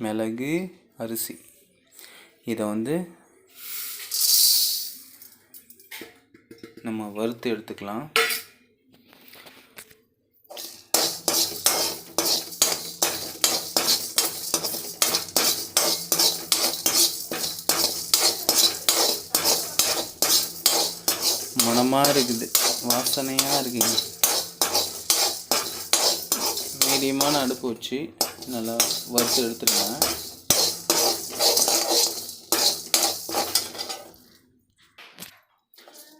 மிளகு, அரிசி. இதை வந்து நம்ம வறுத்து எடுத்துக்கலாம். மணமாக இருக்குது, வாசனையாக இருக்குங்க. மீடியமான அடுப்பு வச்சு நல்லா வறுத்து எடுத்துடுங்க.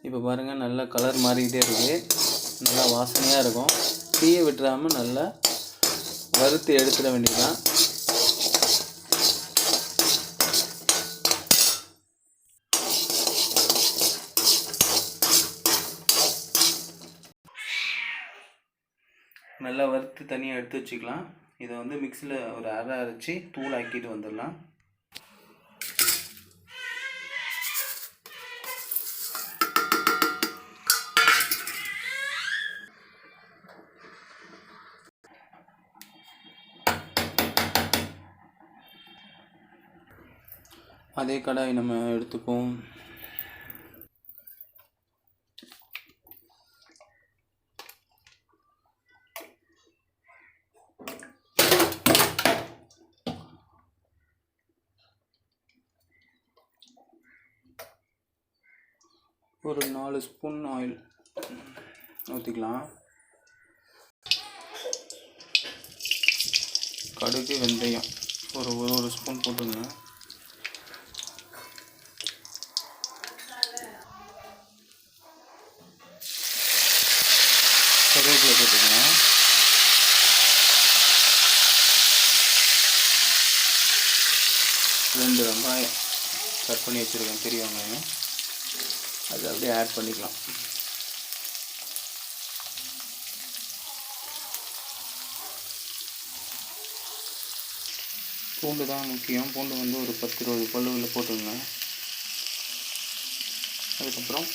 இப்போ பாருங்கள், நல்லா கலர் மாறிக்கிட்டே இருக்குது, நல்லா வாசனையாக இருக்கும். தீயை விட்டுறாமல் நல்லா வறுத்து எடுத்துட வேண்டியதுதான். நல்லா வறுத்து தனியாக எடுத்து வச்சுக்கலாம். இதை வந்து மிக்ஸியில் ஒரு அரைச்சி தூள் ஆக்கிட்டு வந்துடலாம். அதே கடாய் நம்ம எடுத்துப்போம். ஒரு 4 ஸ்பூன் ஆயில் ஊற்றிக்கலாம். கடுகு, வெந்தயம் ஒரு ஸ்பூன் போட்டுங்க. கருவேப்பிலை போட்டுக்கலாம். ரெண்டு வெங்காயம் கட் பண்ணி வச்சுருக்கேன், பெரிய வெங்காயம். அது அப்படியே ஆட் பண்ணிக்கலாம். பூண்டு தான் முக்கியம். பூண்டு வந்து ஒரு 10-20 பல்லுகளில் போட்டுக்கங்க. அதுக்கப்புறம்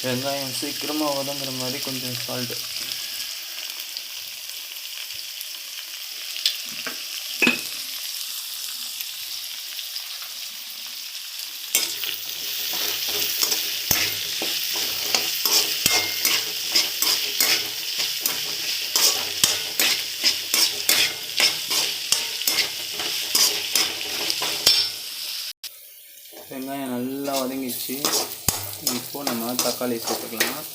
வெங்காயம் சீக்கிரமாக வதங்குற மாதிரி கொஞ்சம் சால்ட்டு. வெங்காயம் நல்லா வதங்கிடுச்சு. இப்போ நம்ம தக்காளி சேர்த்துக்கலாம்.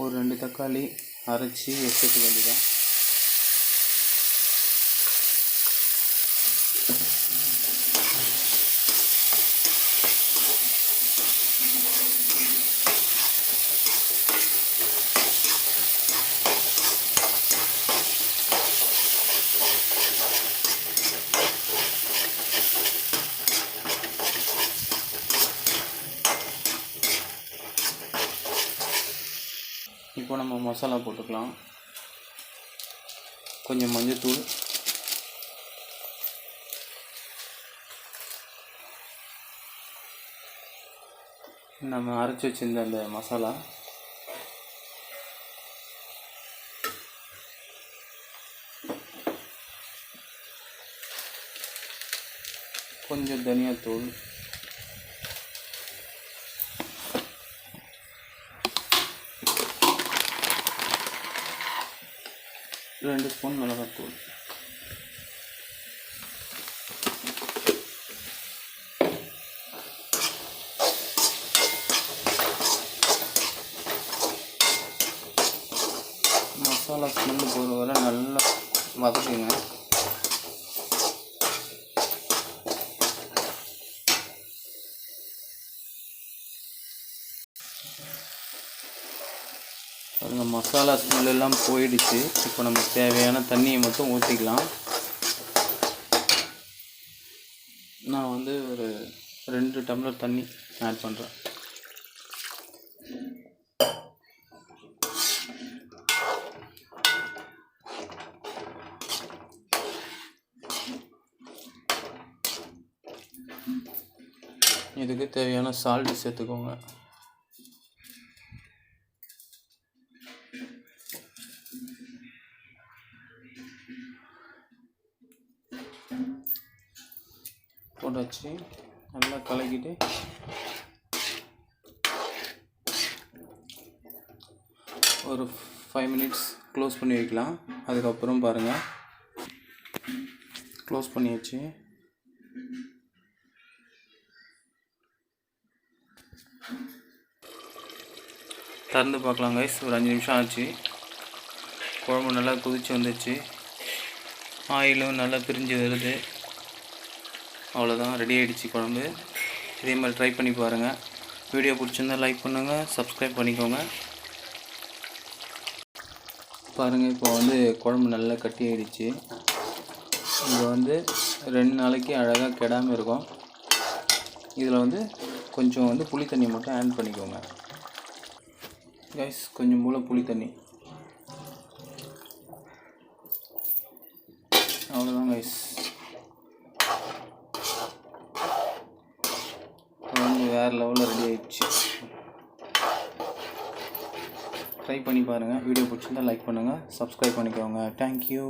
ஒரு 2 தக்காளி அரைச்சி சேர்த்துக்க வேண்டியதான். இப்போ நம்ம மசாலா போட்டுக்கலாம். கொஞ்சம் மஞ்சள்தூள், நம்ம அரைச்சி வச்சிருந்த அந்த மசாலா, கொஞ்சம் தனியாத்தூள், ரெண்டு ஸ்பூன் மிளகாத்தூள், மசாலா ஸ்மெல்லு போகிற வரை நல்லா வதக்குங்க. பாருங்க, மசாலா ஸ்மெல் எல்லாம் போயிடுச்சு. இப்போ நமக்கு தேவையான தண்ணியை மட்டும் ஊற்றிக்கலாம். நான் வந்து ஒரு 2 டம்ளர் தண்ணி ஆட் பண்ணுறேன். இதுக்கு தேவையான சால்ட் சேர்த்துக்கோங்க. போட்டாச்சு. நல்லா கலக்கிட்டு ஒரு 5 மினிட்ஸ் க்ளோஸ் பண்ணி வைக்கலாம். அதுக்கப்புறம் பாருங்கள், க்ளோஸ் பண்ணியாச்சு. திறந்து பார்க்கலாம் கைஸ். ஒரு 5 நிமிஷம் ஆச்சு. குழம்பு நல்லா கொதிச்சு வந்துச்சு. ஆயிலும் நல்லா பிரிஞ்சு வருது. அவ்வளோதான், ரெடி ஆகிடுச்சு குழம்பு. இதே மாதிரி ட்ரை பண்ணி பாருங்கள். வீடியோ பிடிச்சிருந்தால் லைக் பண்ணுங்கள், சப்ஸ்கிரைப் பண்ணிக்கோங்க. பாருங்கள், இப்போ குழம்பு நல்லா கட்டி ஆகிடுச்சு. இது 2 நாளைக்கு அழகாக கெடாமல் இருக்கும். இதில் கொஞ்சம் புளி தண்ணி மட்டும் ஆட் பண்ணிக்கோங்க கைஸ். கொஞ்சம் போல் புளி தண்ணி. அவ்வளோதான் கைஸ், குழம்பு வேறு லெவலில் ரெடி ஆகிடுச்சு. ட்ரை பண்ணி பாருங்கள். வீடியோ பிடிச்சிருந்தால் லைக் பண்ணுங்கள், சப்ஸ்கிரைப் பண்ணிக்கோங்க. தேங்க்யூ.